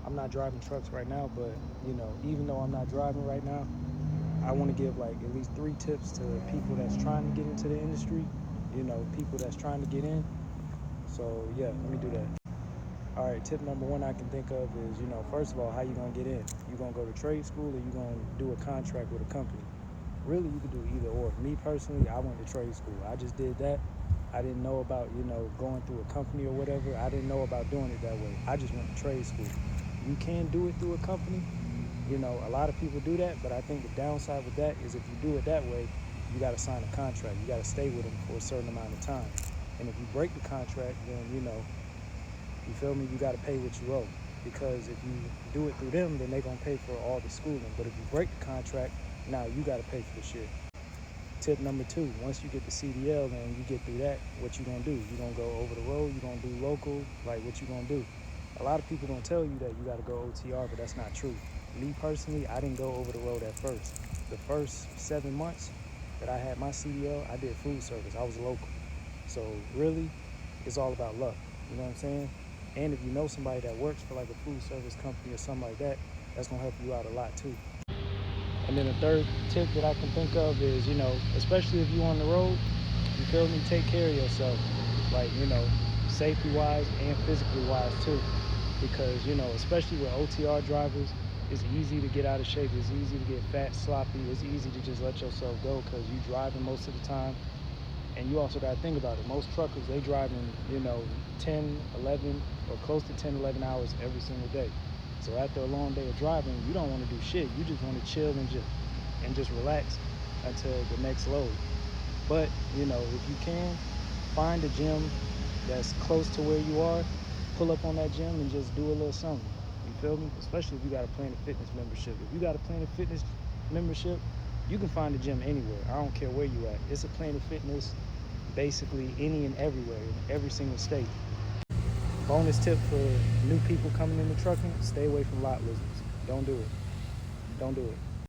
I'm not driving trucks right now, but you know, even though I'm not driving right now, I want to give like at least 3 tips to people that's trying to get into the industry, you know, people that's trying to get in. So yeah, let me do that. All right, tip number 1 I can think of is, you know, first of all, how you gonna get in? You gonna go to trade school or you gonna do a contract with a company? Really, you could do either or. Me personally, I went to trade school. I just did that. I didn't know about, you know, going through a company or whatever. I didn't know about doing it that way. I just went to trade school. You can do it through a company. You know, a lot of people do that, but I think the downside with that is if you do it that way, you got to sign a contract. You got to stay with them for a certain amount of time. And if you break the contract, then, you know, you feel me, you got to pay what you owe. Because if you do it through them, then they're going to pay for all the schooling. But if you break the contract, now you got to pay for the shit. Tip number 2, once you get the CDL and you get through that, what you gonna do? You gonna go over the road? You gonna do local? Like, what you gonna do? A lot of people gonna tell you that you gotta go OTR, but that's not true. Me personally, I didn't go over the road at first. The first 7 months that I had my CDL, I did food service. I was local. So really, it's all about luck. You know what I'm saying? And if you know somebody that works for like a food service company or something like that, that's gonna help you out a lot too. And then the third tip that I can think of is, you know, especially if you're on the road, you feel me, take care of yourself. Like, you know, safety wise and physically wise too. Because, you know, especially with OTR drivers, it's easy to get out of shape. It's easy to get fat, sloppy. It's easy to just let yourself go because you're driving most of the time. And you also got to think about it. Most truckers, they driving, you know, 10, 11, or close to 10, 11 hours every single day. So after a long day of driving, you don't want to do shit. You just want to chill and just relax until the next load. But, you know, if you can, find a gym that's close to where you are, pull up on that gym and just do a little something. You feel me? Especially if you got a Planet Fitness membership. If you got a Planet Fitness membership, you can find a gym anywhere. I don't care where you at. It's a Planet Fitness basically any and everywhere, in every single state. Bonus tip for new people coming into trucking: stay away from lot lizards. Don't do it. Don't do it.